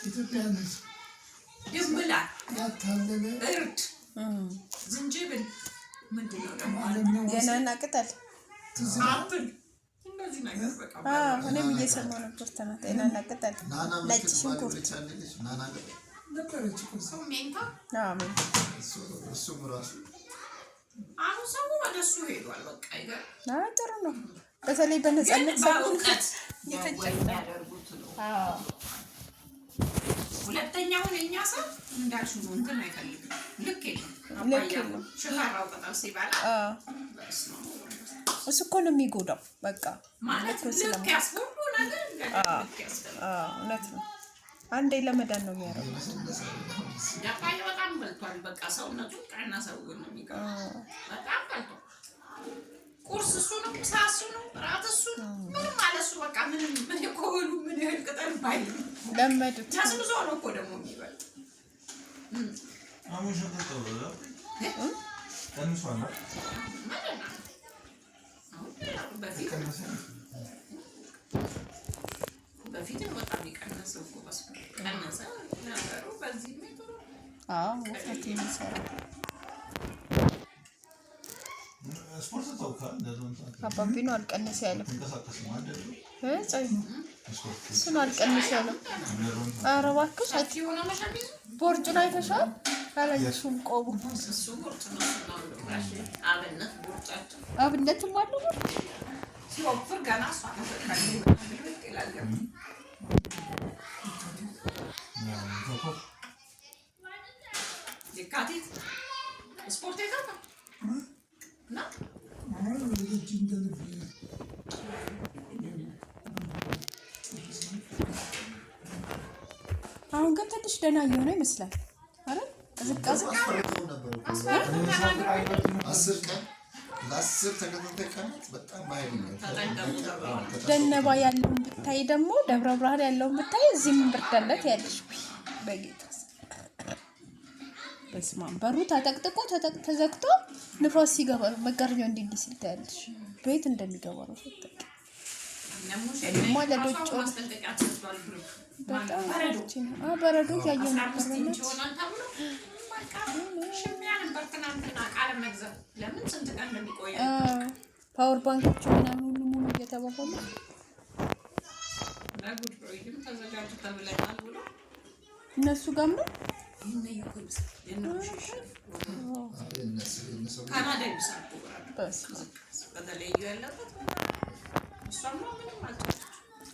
ኢትዮጵያኖች ድንብላ ያታለለ እርድ ዝንጅብል ምንድነው ደግሞ የናና ቅጠል አፕል እንደዚህ ነገር በቃ እኔም እየሰማሁ ነበር። ተናታ የናና ቅጠል ነጭ ሽንኩርት ናና ነበረች እኮ ሰው ሜንታ አሜን እሱ ራሱ አሁን ሰው ወደ እሱ ሄዷል። በቃ ይገር ጥሩ ነው። በተለይ በነፃነት በእውቀት ያደርጉት ነው። ሁለተኛውን እኛ ሰው እንዳልሽው ነው እንትን አይፈልግም። ልክ የለም ሽካራው ቅጠል ሲበላ እሱ እኮ ነው የሚጎዳው። በቃ ማለት ልክ ያስጎዱ ነገር ልክ ያስገባል። እውነት ነው። አንዴ ለመዳን ነው የሚያደርገው። ዳፓይ በጣም በልቷል። በቃ ሰውነቱ ቀና ሰው ነው የሚቀረው። በጣም በልቷል። ቁርስ እሱ ነው፣ ምሳ እሱ ነው፣ ራት እሱ ነው። ምን ማለት እሱ በቃ ምንም ምን ይቆሉ ምን ያህል ቅጠል ባይ ለመዱት ታስብዞ ነው እኮ ደግሞ የሚበል አሁን ሸቀጠው ቀንሷል። በፊትም በጣም የቀነሰው እኮ ቀነሰ ነገሩ። በዚህ ወፍረት የሚሰራ ስፖርት ተውካል። አባቢ ነው አልቀነሰ ያለው እሱን አልቀነሰ ያለው። ኧረ እባክሽ ቦርጩን አይተሻል? አላየሽውም? ቆቡ አብነትም አለው ሲወፍር ገና እሷ የካቲት ስፖርት የገባ እና አሁን ግን ትንሽ ደህና እየሆነ ይመስላል። አረ ዝቃዝ 10 ቀን ለ10 ተከታታይ ቀናት በጣም ባይሆን ደነባ ያለውን ብታይ ደግሞ ደብረ ብርሃን ያለውን ብታይ እዚህም ብርዳለት ያለሽ በጌታ በስማም በሩ ተጠቅጥቆ ተዘግቶ ንፋስ ሲገባ መጋረጃው እንዲህ ሲል ታያለሽ። ቤት እንደሚገባ ነው ፈተክ ማለት ነው። በረዶ ያየው ነበር ማለት ፓወር ባንኮቹ ምናምን ሁሉ ሙሉ እየተባባሉ እነሱ ጋር ነው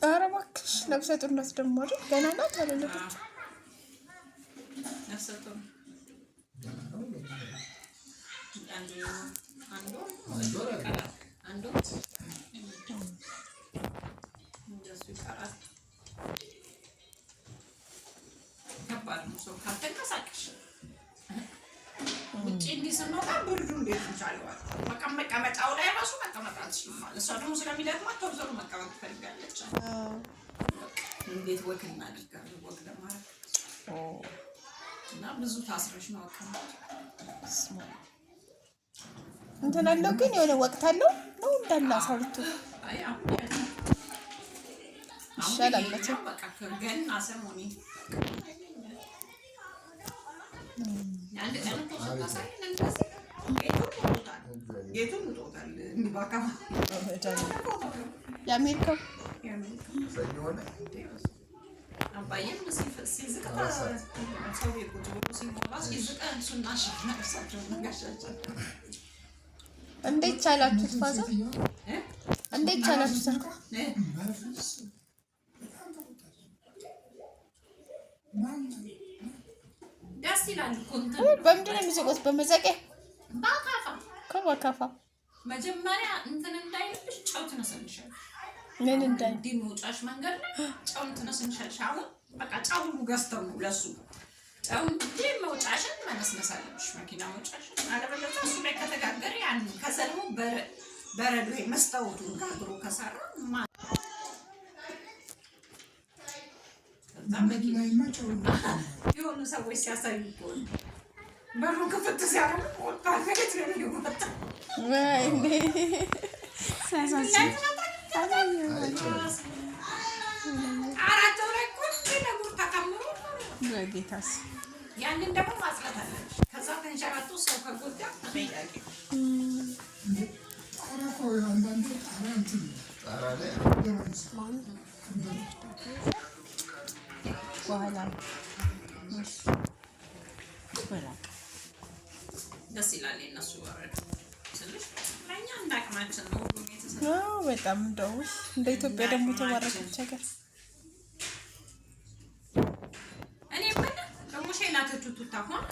ኧረ እባክሽ ነፍሰ ጡር ናት ደግሞ አይደል? ገና ናት አለለች ነፍሰ ጡር ከባድ ነው። ሰው ካልተንቀሳቀሽ ውጭ እንዲህ ስንወጣ ብርዱ እንዴት ይቻለዋል? መቀመጫው ላይ ራሱ መቀመጥ አትችልም ማለት እሷ ደግሞ ስለሚደግማት ተወሰኑ መቀመጥ ትፈልጋለች። እንዴት ወክ እናድርጋለን? ወክ ለማድረግ እና ብዙ ታስረሽ ነው አቀማጭ እንትን አለው ግን የሆነ ወቅት አለው ነው እንዳለ አሳልቱ ይሻላል መቼም በቃ ገና ሰሞኒ አንድ ቀን ተሳሳይን እንደዚህ ጌቱን ጦታል እንዲባካ የአሜሪካው ሰኞነ አባዬም ሲዝቅታ ሰው ይቁጭ ብሎ ሲሞላ ሲዝቀ እሱና ነፍሳቸው ነጋሻቸው እንዴት ቻላችሁት? ፋዛ እንዴት ቻላችሁት? ደስ ይላል እኮ እንትን በምንድን ነው የሚዘቁት? በመዘቂያ በአካፋ መጀመሪያ እንትን እንዳይልሽ ጨው ትነሰንሻለሽ። ምን እንዲሞጫሽ መንገድ ላይ ጨው ትነሰንሻለሽ። አሁን በቃ ጨው ገዝተው ነው ለሱ ጨው እንጂ መውጫሽን መነስነስ አለብሽ። መኪና መውጫሽን አለበለዚያ እሱ ላይ ከተጋገረ ያን ከሰልሙ በረዶ መስታወቱን ጋግሮ ከሰራ የሆኑ ሰዎች ሲያሳዩ ይሆን በሩ ክፍት ሲያደርጉ ወጣት ነው የሚወጣ አራት ወር እኮ በጌታስ ያንን ደግሞ ማጽዳት አለብሽ። ከዛ ተንሸራቶ ሰው ከጎዳ ተጠያቂ በኋላ ደስ ይላል የእነሱ ወረድ ትንሽ ለእኛ እንዳቅማችን ነው ሁሉም የተሰራ በጣም እንደው እንደ ኢትዮጵያ ደግሞ ተባረከች ሀገር። እኔ ምን ደግሞ ሼላቶቹ ቱታሆን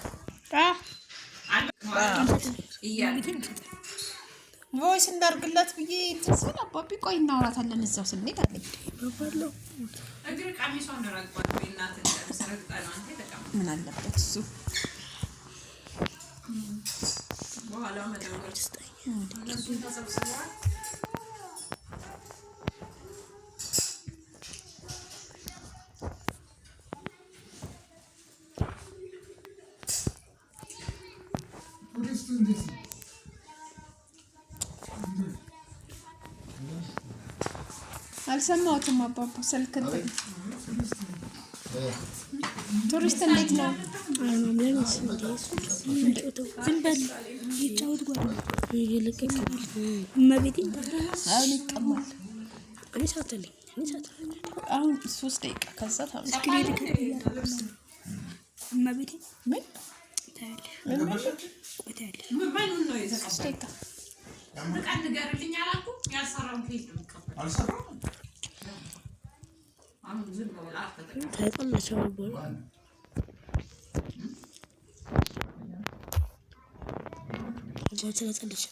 ቮይስ እንዳርግላት ብዬ እንትን አባቢ ቆይ እናወራታለን እዛው ስንሄድ አለኝ። እግር ቀሚሷን ረግጧል። እናትን ሰረግጣ ነው አንተ ተቀም ምን አለበት እሱ በኋላ መደወል ይስጠኝ። እነሱ ተሰብስበዋል። አልሰማሁትም አባባ ስልክ እንትን ቱሪስት እንዴት ነው? ዝም በል ይጫወት ጓደኛ ይልቀቅ እመቤቴ አሁን ይቀማል። እኔ ሰዓት አለኝ አሁን 3 ደቂቃ ከዛ ታውስ እመቤቴ ምን ታያለሽ ምን ነው የተቀበልኩት? ርቀት ንገርልኝ አላልኩም? ያልሰራውን ከየት ነው የምትቀበል? አልሰራም። አሁን ዝም ብላ አትተቀበል። ታይቆላቸው ነበር ተለጸለች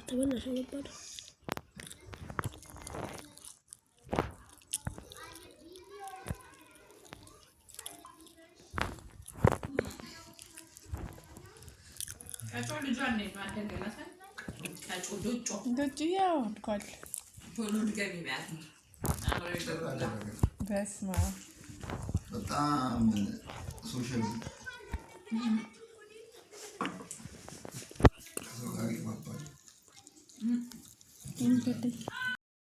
ተበላሽ ነበር ቀጮ ልጇን ነው ማደገላታ ቀጮ ዶጮ ያው አድጓል። ቶሎ ድገሚ ቢያት ነው በስመ አብ በጣም ሶሻል ከሰው ጋር ይግባባል።